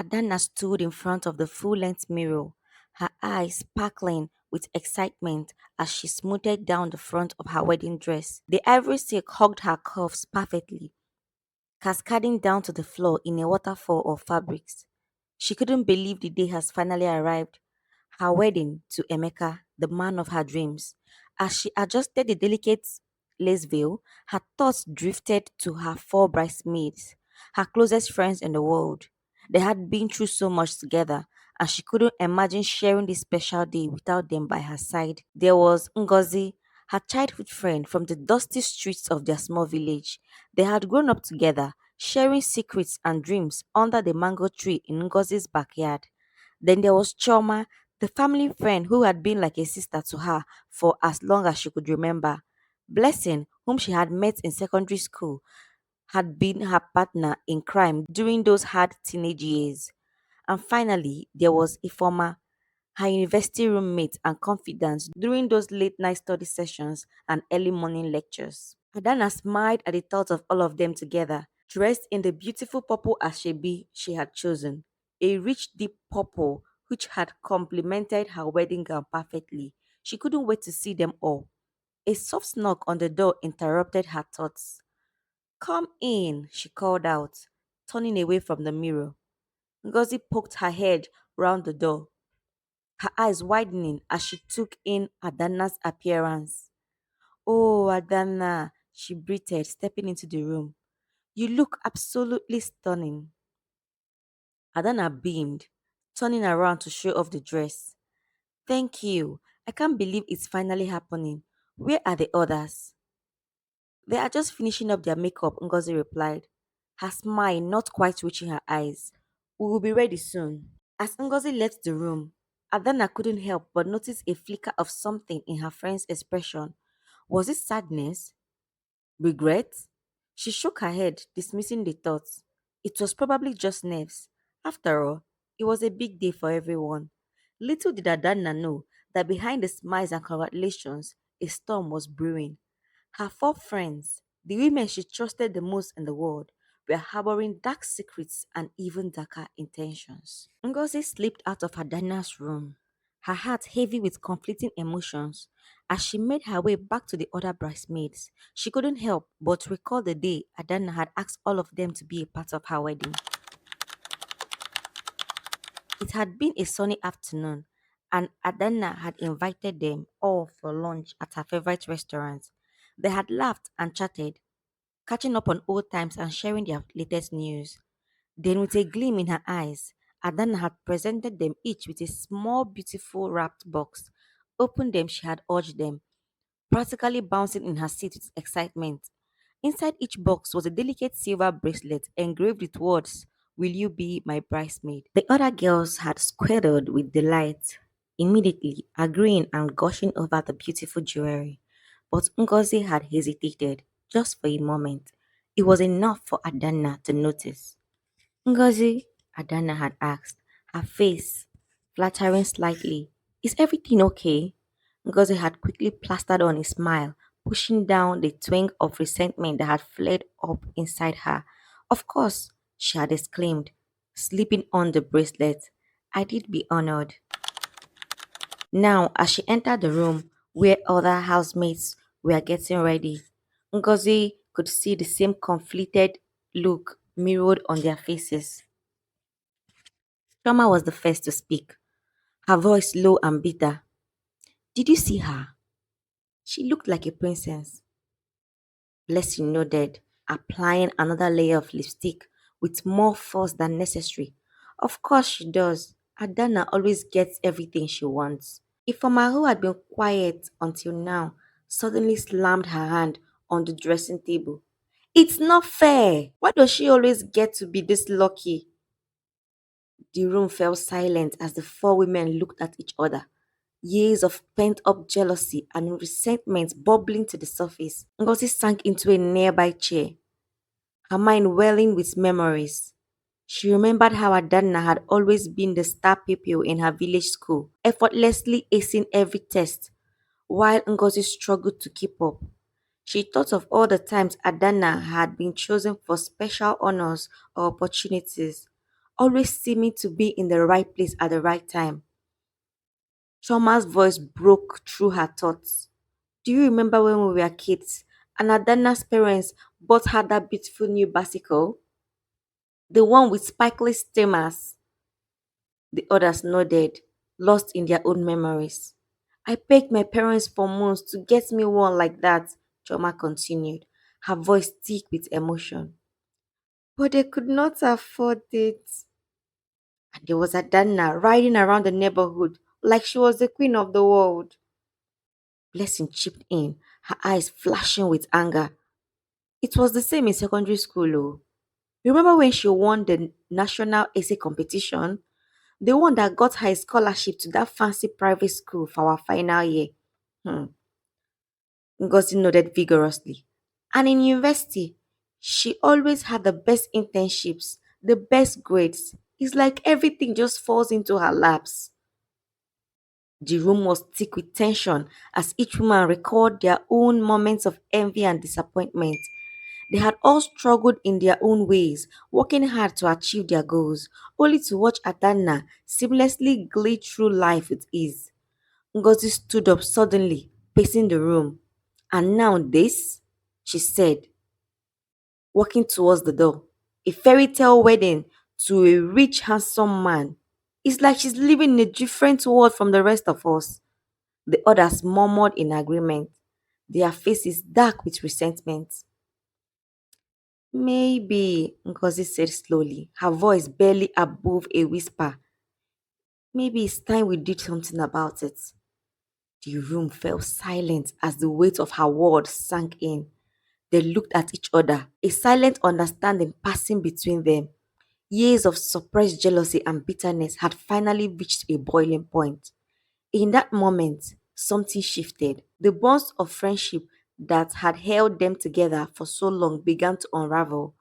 Adana stood in front of the full length mirror, her eyes sparkling with excitement as she smoothed down the front of her wedding dress. The ivory silk hugged her curves perfectly, cascading down to the floor in a waterfall of fabrics. She couldn't believe the day has finally arrived. Her wedding to Emeka, the man of her dreams. As she adjusted the delicate lace veil, her thoughts drifted to her four bridesmaids, her closest friends in the world. They had been through so much together, and she couldn't imagine sharing this special day without them by her side. There was Ngozi, her childhood friend from the dusty streets of their small village. They had grown up together, sharing secrets and dreams under the mango tree in Ngozi's backyard. Then there was Choma, the family friend who had been like a sister to her for as long as she could remember. Blessing, whom she had met in secondary school, had been her partner in crime during those hard teenage years. And finally, there was Ifoma, her university roommate and confidant during those late night study sessions and early morning lectures. Adana smiled at the thought of all of them together, dressed in the beautiful purple ashebi she had chosen, a rich deep purple which had complemented her wedding gown perfectly. She couldn't wait to see them all. A soft knock on the door interrupted her thoughts. Come in, she called out, turning away from the mirror. Ngozi poked her head round the door, her eyes widening as she took in Adana's appearance. Oh, Adana, she breathed, stepping into the room. You look absolutely stunning. Adana beamed, turning around to show off the dress. Thank you. I can't believe it's finally happening. Where are the others? They are just finishing up their makeup, Ngozi replied, her smile not quite reaching her eyes. We will be ready soon. As Ngozi left the room, Adana couldn't help but notice a flicker of something in her friend's expression. Was it sadness? Regret? She shook her head, dismissing the thoughts. It was probably just nerves. After all, it was a big day for everyone. Little did Adana know that behind the smiles and congratulations, a storm was brewing. Her four friends, the women she trusted the most in the world, were harboring dark secrets and even darker intentions. Ngozi slipped out of Adana's room, her heart heavy with conflicting emotions. As she made her way back to the other bridesmaids, she couldn't help but recall the day Adana had asked all of them to be a part of her wedding. It had been a sunny afternoon, and Adana had invited them all for lunch at her favorite restaurant. They had laughed and chatted, catching up on old times and sharing their latest news. Then, with a gleam in her eyes, Adana had presented them each with a small, beautiful wrapped box. Opened them, she had urged them, practically bouncing in her seat with excitement. Inside each box was a delicate silver bracelet engraved with words, Will you be my bridesmaid? The other girls had squirted with delight, immediately agreeing and gushing over the beautiful jewelry. But Ngozi had hesitated just for a moment. It was enough for Adana to notice. Ngozi, Adana had asked, her face fluttering slightly. Is everything okay? Ngozi had quickly plastered on a smile, pushing down the twinge of resentment that had flared up inside her. Of course, she had exclaimed, slipping on the bracelet. I did be honored. Now, as she entered the room where other housemates were getting ready, Ngozi could see the same conflicted look mirrored on their faces. Shoma was the first to speak, her voice low and bitter. Did you see her? She looked like a princess. Blessing nodded, applying another layer of lipstick with more force than necessary. Of course she does. Adana always gets everything she wants. Ifoma, who had been quiet until now, suddenly slammed her hand on the dressing table. It's not fair. Why does she always get to be this lucky? The room fell silent as the four women looked at each other, years of pent up jealousy and resentment bubbling to the surface. Ngozi sank into a nearby chair, her mind welling with memories. She remembered how Adana had always been the star pupil in her village school, effortlessly acing every test, while Ngozi struggled to keep up. She thought of all the times Adana had been chosen for special honors or opportunities, always seeming to be in the right place at the right time. Choma's voice broke through her thoughts. Do you remember when we were kids and Adana's parents bought her that beautiful new bicycle? The one with sparkly streamers? The others nodded, lost in their own memories. I begged my parents for months to get me one like that, Choma continued, her voice thick with emotion. But they could not afford it. And there was Adana riding around the neighborhood like she was the queen of the world. Blessing chipped in, her eyes flashing with anger. It was the same in secondary school, oh. Remember when she won the national essay competition? The one that got her a scholarship to that fancy private school for our final year. Hmm. Ngozi nodded vigorously. And in university, she always had the best internships, the best grades. It's like everything just falls into her laps. The room was thick with tension as each woman recalled their own moments of envy and disappointment. They had all struggled in their own ways, working hard to achieve their goals, only to watch Adana seamlessly glide through life with ease. Ngozi stood up suddenly, pacing the room. And now this, she said, walking towards the door. A fairy tale wedding to a rich, handsome man. It's like she's living in a different world from the rest of us. The others murmured in agreement, their faces dark with resentment. Maybe, Ngozi said slowly, her voice barely above a whisper. Maybe it's time we did something about it. The room fell silent as the weight of her words sank in. They looked at each other, a silent understanding passing between them. Years of suppressed jealousy and bitterness had finally reached a boiling point. In that moment, something shifted. The bonds of friendship that had held them together for so long began to unravel,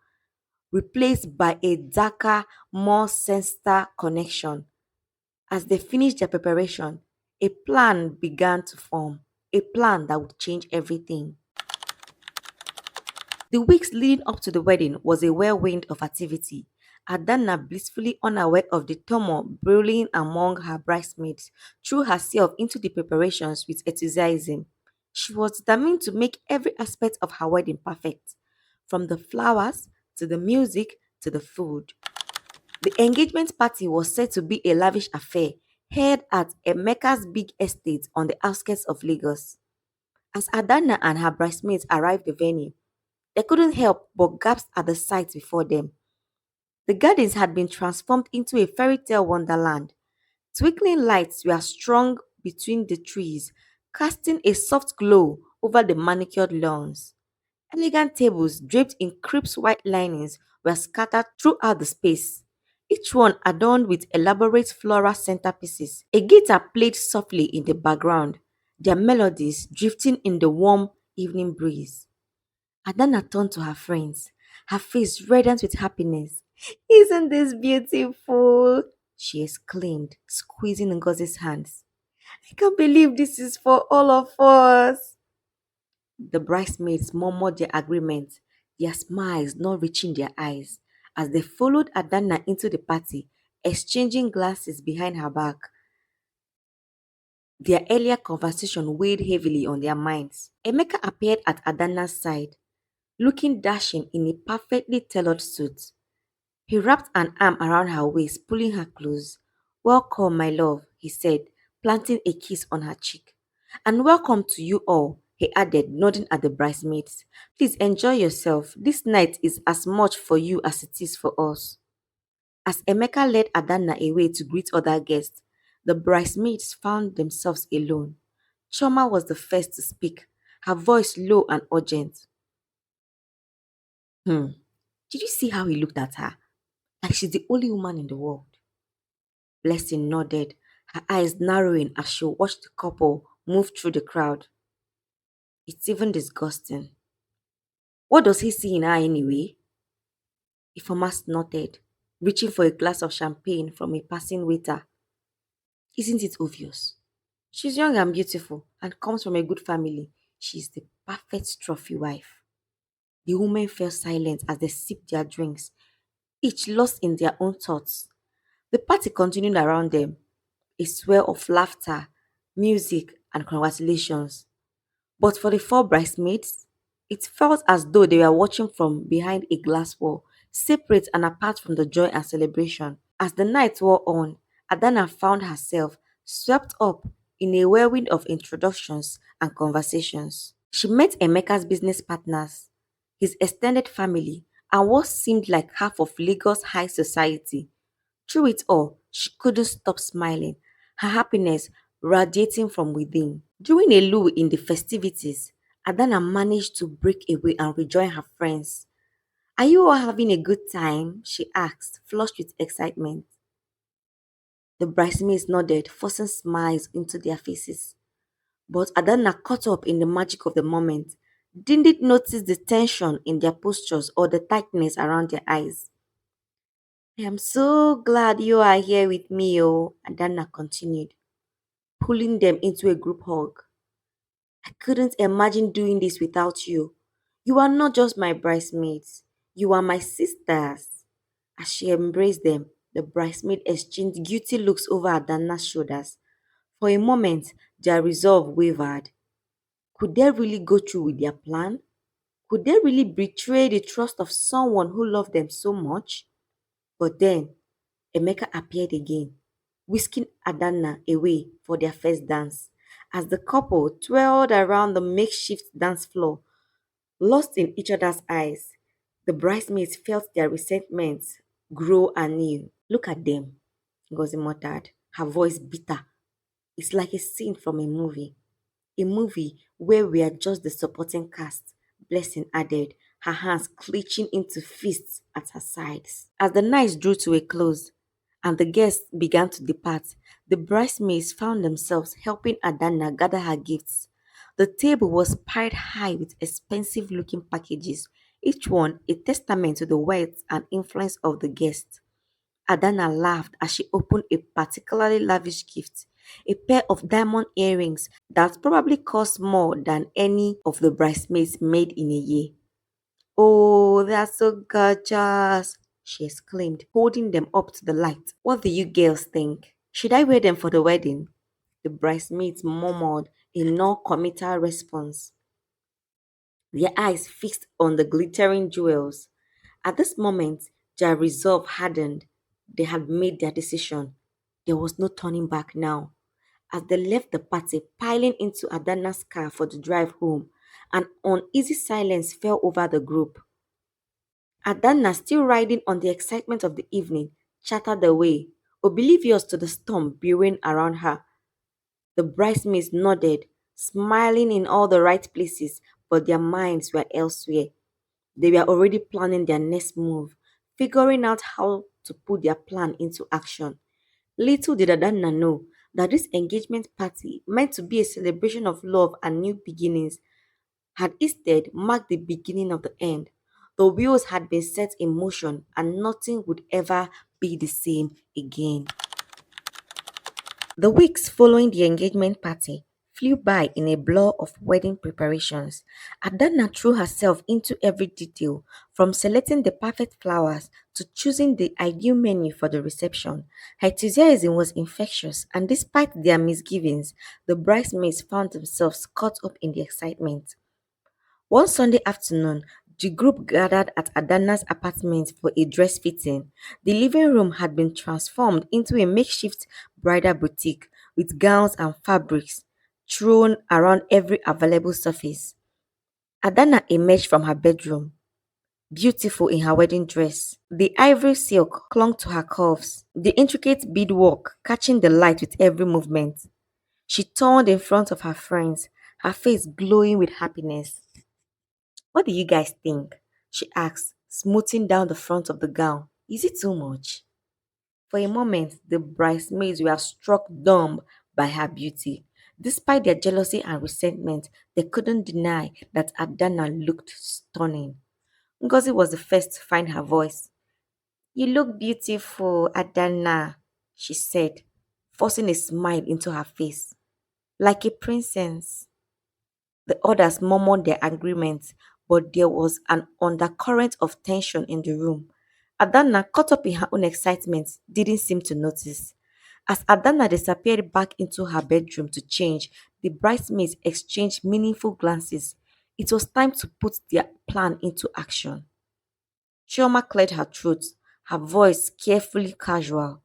replaced by a darker, more sinister connection. As they finished their preparation, a plan began to form, a plan that would change everything. The weeks leading up to the wedding was a whirlwind of activity. Adana, blissfully unaware of the turmoil brewing among her bridesmaids, threw herself into the preparations with enthusiasm. She was determined to make every aspect of her wedding perfect, from the flowers to the music to the food. The engagement party was said to be a lavish affair held at Emeka's big estate on the outskirts of Lagos. As Adana and her bridesmaids arrived at the venue, they couldn't help but gasp at the sight before them. The gardens had been transformed into a fairy tale wonderland. Twinkling lights were strung between the trees, casting a soft glow over the manicured lawns. Elegant tables draped in crisp white linens were scattered throughout the space, each one adorned with elaborate floral centerpieces. A guitar played softly in the background, their melodies drifting in the warm evening breeze. Adana turned to her friends, her face radiant with happiness. Isn't this beautiful? She exclaimed, squeezing Ngozi's hands. I can't believe this is for all of us. The bridesmaids murmured their agreement, their smiles not reaching their eyes, as they followed Adana into the party, exchanging glances behind her back. Their earlier conversation weighed heavily on their minds. Emeka appeared at Adana's side, looking dashing in a perfectly tailored suit. He wrapped an arm around her waist, pulling her close. Welcome, my love, he said, planting a kiss on her cheek. And welcome to you all, he added, nodding at the bridesmaids. Please enjoy yourself. This night is as much for you as it is for us. As Emeka led Adana away to greet other guests, the bridesmaids found themselves alone. Choma was the first to speak, her voice low and urgent. Hmm. Did you see how he looked at her? Like she's the only woman in the world. Blessing nodded, her eyes narrowing as she watched the couple move through the crowd. It's even disgusting. What does he see in her anyway? Ifomas nodded, reaching for a glass of champagne from a passing waiter. Isn't it obvious? She's young and beautiful and comes from a good family. She's the perfect trophy wife. The women fell silent as they sipped their drinks. each lost in their own thoughts. The party continued around them, a swell of laughter, music, and congratulations. But for the four bridesmaids, it felt as though they were watching from behind a glass wall, separate and apart from the joy and celebration. As the night wore on, Adana found herself swept up in a whirlwind of introductions and conversations. She met Emeka's business partners, his extended family, and what seemed like half of Lagos high society. Through it all, she couldn't stop smiling, her happiness radiating from within. During a lull in the festivities, Adana managed to break away and rejoin her friends. Are you all having a good time? She asked, flushed with excitement. The bridesmaids nodded, forcing smiles into their faces. But Adana caught up in the magic of the moment. Didn't notice the tension in their postures or the tightness around their eyes. I am so glad you are here with me, oh, Adana continued, pulling them into a group hug. I couldn't imagine doing this without you. You are not just my bridesmaids, you are my sisters. As she embraced them, the bridesmaid exchanged guilty looks over Adana's shoulders. For a moment, their resolve wavered. Could they really go through with their plan? Could they really betray the trust of someone who loved them so much? But then, Emeka appeared again, whisking Adana away for their first dance. As the couple twirled around the makeshift dance floor, lost in each other's eyes, the bridesmaids felt their resentment grow anew. Look at them, Ngozi muttered, her voice bitter. It's like a scene from a movie where we are just the supporting cast, Blessing added, her hands clenching into fists at her sides. As the night drew to a close and the guests began to depart, the bridesmaids found themselves helping Adana gather her gifts. The table was piled high with expensive looking packages, each one a testament to the wealth and influence of the guest. Adana laughed as she opened a particularly lavish gift, a pair of diamond earrings that probably cost more than any of the bridesmaids made in a year. Oh, that's so gorgeous, she exclaimed, holding them up to the light. What do you girls think? Should I wear them for the wedding? The bridesmaids murmured in no committal response, their eyes fixed on the glittering jewels. At this moment, their resolve hardened. They had made their decision. There was no turning back now. As they left the party, piling into Adana's car for the drive home, an uneasy silence fell over the group. Adana, still riding on the excitement of the evening, chattered away, oblivious to the storm brewing around her. The bridesmaids nodded, smiling in all the right places, but their minds were elsewhere. They were already planning their next move, figuring out how to put their plan into action. Little did Adana know that this engagement party, meant to be a celebration of love and new beginnings, had instead marked the beginning of the end. The wheels had been set in motion and nothing would ever be the same again. The weeks following the engagement party flew by in a blur of wedding preparations. Adana threw herself into every detail, from selecting the perfect flowers to choosing the ideal menu for the reception. Her enthusiasm was infectious, and despite their misgivings, the bridesmaids found themselves caught up in the excitement. One Sunday afternoon, the group gathered at Adana's apartment for a dress fitting. The living room had been transformed into a makeshift bridal boutique with gowns and fabrics thrown around every available surface. Adana emerged from her bedroom, beautiful in her wedding dress. The ivory silk clung to her curves, the intricate beadwork catching the light with every movement. She turned in front of her friends, her face glowing with happiness. What do you guys think? She asked, smoothing down the front of the gown. Is it too much? For a moment, the bridesmaids were struck dumb by her beauty. Despite their jealousy and resentment, they couldn't deny that Adana looked stunning. Ngozi was the first to find her voice. You look beautiful, Adana, she said, forcing a smile into her face. Like a princess. The others murmured their agreement, but there was an undercurrent of tension in the room. Adana, caught up in her own excitement, didn't seem to notice. As Adana disappeared back into her bedroom to change, the bridesmaids exchanged meaningful glances. It was time to put their plan into action. Chioma cleared her throat, her voice carefully casual.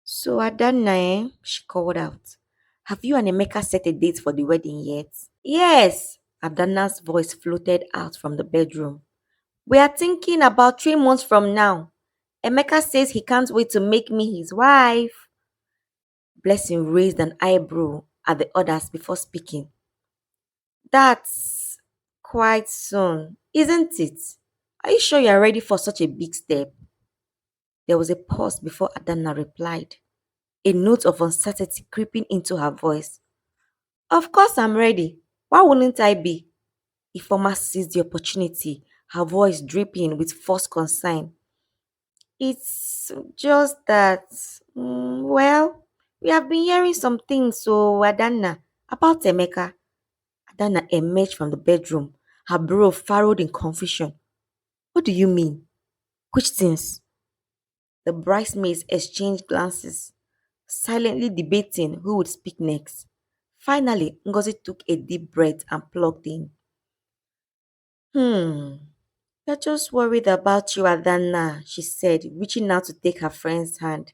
So Adana, she called out. Have you and Emeka set a date for the wedding yet? Yes, Adana's voice floated out from the bedroom. We are thinking about 3 months from now. Emeka says he can't wait to make me his wife. Blessing raised an eyebrow at the others before speaking. That's quite soon, isn't it? Are you sure you're ready for such a big step? There was a pause before Adana replied, a note of uncertainty creeping into her voice. Of course I'm ready. Why wouldn't I be? Ifoma seized the opportunity, her voice dripping with forced concern. It's just that, well, we have been hearing some things, so Adana, about Emeka. Adana emerged from the bedroom, her brow furrowed in confusion. What do you mean? Which things? The bridesmaids exchanged glances, silently debating who would speak next. Finally, Ngozi took a deep breath and plugged in. Hmm, you're just worried about you, Adana, she said, reaching out to take her friend's hand.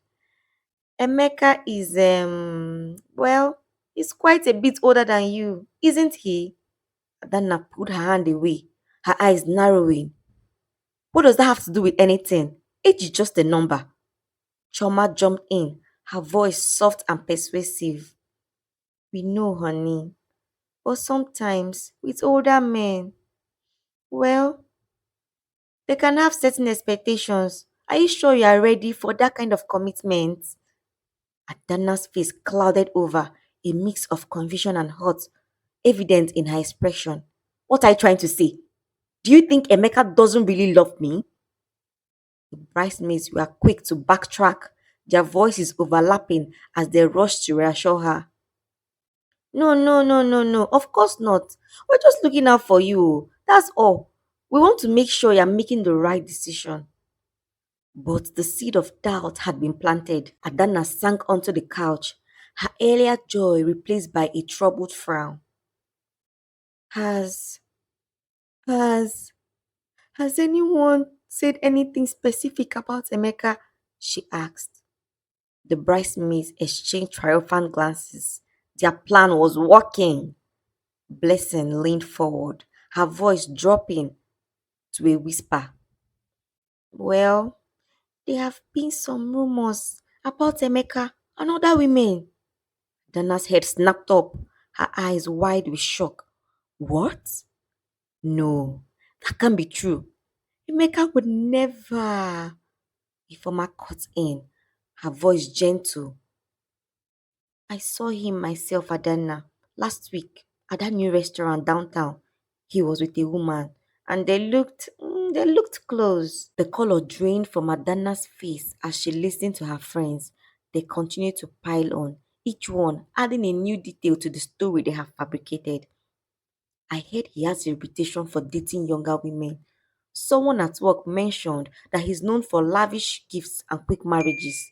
Emeka is, well, he's quite a bit older than you, isn't he? Adana pulled her hand away, her eyes narrowing. What does that have to do with anything? Age is just a number. Choma jumped in, her voice soft and persuasive. We know, honey, but sometimes with older men, well, they can have certain expectations. Are you sure you are ready for that kind of commitment? Adana's face clouded over, a mix of confusion and hurt, evident in her expression. What are you trying to say? Do you think Emeka doesn't really love me? The bridesmaids were quick to backtrack, their voices overlapping as they rushed to reassure her. No, no, no, no, no. Of course not. We're just looking out for you. That's all. We want to make sure you're making the right decision. But the seed of doubt had been planted. Adana sank onto the couch, her earlier joy replaced by a troubled frown. Has, has, has anyone said anything specific about Emeka? She asked. The bridesmaids exchanged triumphant glances. Their plan was working. Blessing leaned forward, her voice dropping to a whisper. Well, there have been some rumors about Emeka and other women. Dana's head snapped up, her eyes wide with shock. What? No, that can't be true. Emeka would never. Ifoma cut in, her voice gentle. I saw him myself, Adana, last week at that new restaurant downtown. He was with a woman, and they looked close. The color drained from Adana's face as she listened to her friends. They continued to pile on, each one adding a new detail to the story they have fabricated. I heard he has a reputation for dating younger women. Someone at work mentioned that he's known for lavish gifts and quick marriages.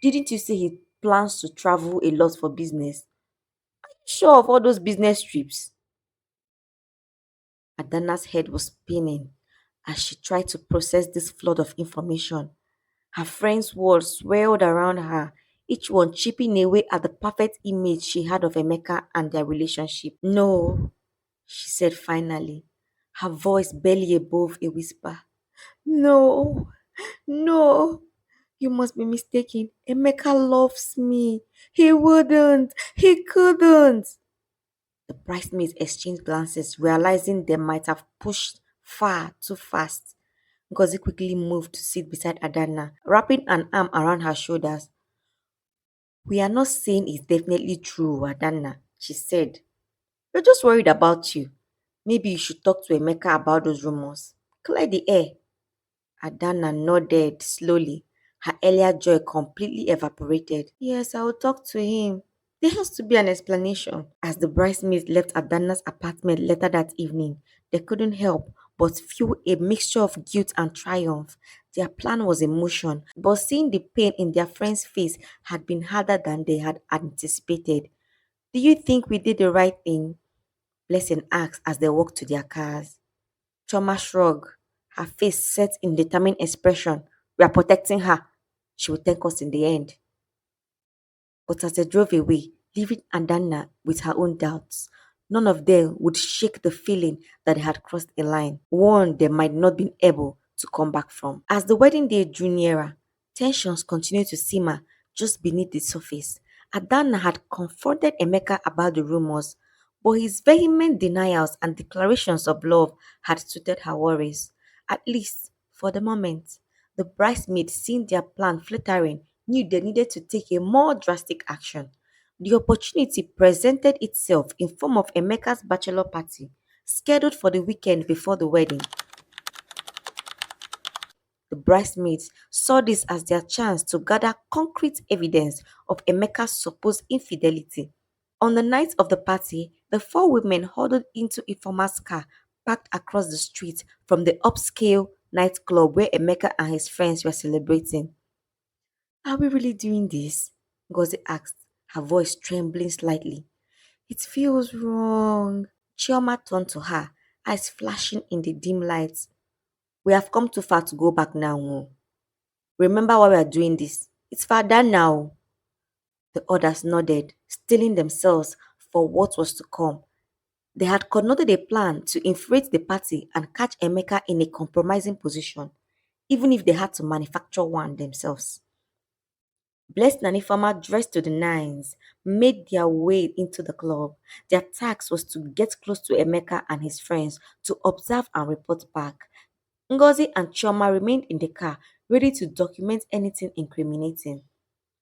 Didn't you say he plans to travel a lot for business? Sure of all those business trips? Adana's head was spinning as she tried to process this flood of information. Her friends' words swirled around her, each one chipping away at the perfect image she had of Emeka and their relationship. No, she said finally, her voice barely above a whisper. No, no, you must be mistaken. Emeka loves me. He wouldn't. He couldn't. The bridesmaids exchanged glances, realizing they might have pushed far too fast. Ngozi quickly moved to sit beside Adana, wrapping an arm around her shoulders. We are not saying it's definitely true, Adana, she said. We're just worried about you. Maybe you should talk to Emeka about those rumors. Clear the air. Adana nodded slowly. Her earlier joy completely evaporated. Yes, I will talk to him. There has to be an explanation. As the bridesmaids left Adana's apartment later that evening, they couldn't help but feel a mixture of guilt and triumph. Their plan was emotion, but seeing the pain in their friend's face had been harder than they had anticipated. Do you think we did the right thing? Blessing asked as they walked to their cars. Choma shrugged, her face set in determined expression. We are protecting her. She will thank us in the end. But as they drove away, leaving Adana with her own doubts, none of them would shake the feeling that they had crossed a line, one they might not be able to come back from. As the wedding day drew nearer, tensions continued to simmer just beneath the surface. Adana had confronted Emeka about the rumors, but his vehement denials and declarations of love had suited her worries, at least for the moment. The bridesmaids, seeing their plan flittering, knew they needed to take a more drastic action. The opportunity presented itself in form of Emeka's bachelor party, scheduled for the weekend before the wedding. The bridesmaids saw this as their chance to gather concrete evidence of Emeka's supposed infidelity. On the night of the party, the four women huddled into Ifeoma's car parked across the street from the upscale nightclub where Emeka and his friends were celebrating. Are we really doing this? Ngozi asked, her voice trembling slightly. It feels wrong. Chioma turned to her, eyes flashing in the dim lights. We have come too far to go back now. Oh. Remember why we are doing this. It's far done now. The others nodded, steeling themselves for what was to come. They had concocted a plan to inflate the party and catch Emeka in a compromising position, even if they had to manufacture one themselves. Blessed and Ifeoma, dressed to the nines, made their way into the club. Their task was to get close to Emeka and his friends to observe and report back. Ngozi and Chioma remained in the car, ready to document anything incriminating.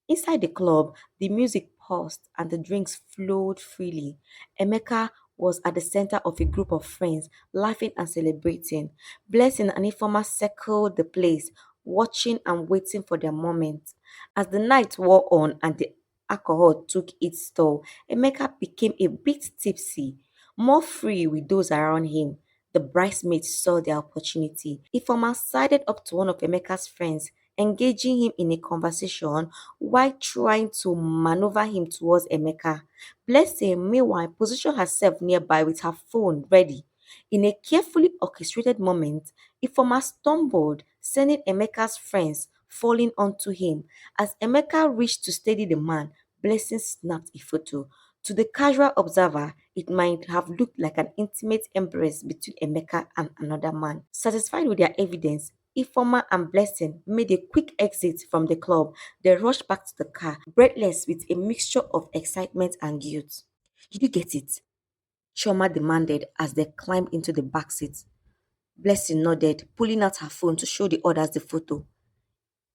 Inside the club, the music paused and the drinks flowed freely. Emeka was at the center of a group of friends, laughing and celebrating. Blessing and Ifeoma circled the place, watching and waiting for their moment. As the night wore on and the alcohol took its toll, Emeka became a bit tipsy, more free with those around him. The bridesmaids saw their opportunity. Ifeoma sided up to one of Emeka's friends, engaging him in a conversation while trying to maneuver him towards Emeka. Blessing, meanwhile, positioned herself nearby with her phone ready. In a carefully orchestrated moment, Ifeoma stumbled, sending Emeka's friends falling onto him. As Emeka reached to steady the man, Blessing snapped a photo. To the casual observer, it might have looked like an intimate embrace between Emeka and another man. Satisfied with their evidence, Ifeoma and Blessing made a quick exit from the club. They rushed back to the car, breathless with a mixture of excitement and guilt. Did you get it? Chioma demanded as they climbed into the back seat. Blessing nodded, pulling out her phone to show the others the photo.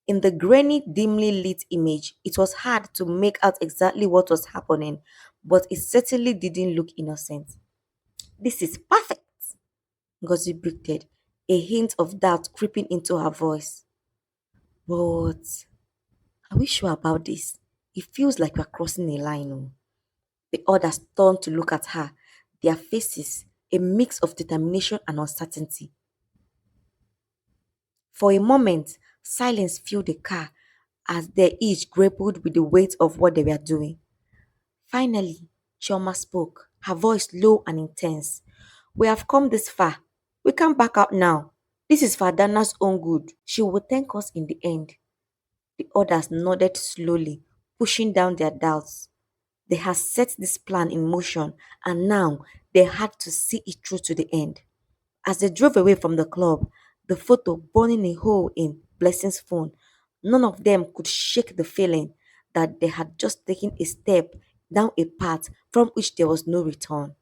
In the grainy, dimly lit image, it was hard to make out exactly what was happening, but it certainly didn't look innocent. This is perfect, Ngozi breathed, a hint of doubt creeping into her voice. But are we sure about this? It feels like we're crossing a line. Oh. The others turned to look at her, their faces a mix of determination and uncertainty. For a moment, silence filled the car as they each grappled with the weight of what they were doing. Finally, Chioma spoke, her voice low and intense. We have come this far. We can't back out now. This is for Adana's own good. She will thank us in the end. The others nodded slowly, pushing down their doubts. They had set this plan in motion and now they had to see it through to the end. As they drove away from the club, the photo burning a hole in Blessing's phone, none of them could shake the feeling that they had just taken a step down a path from which there was no return.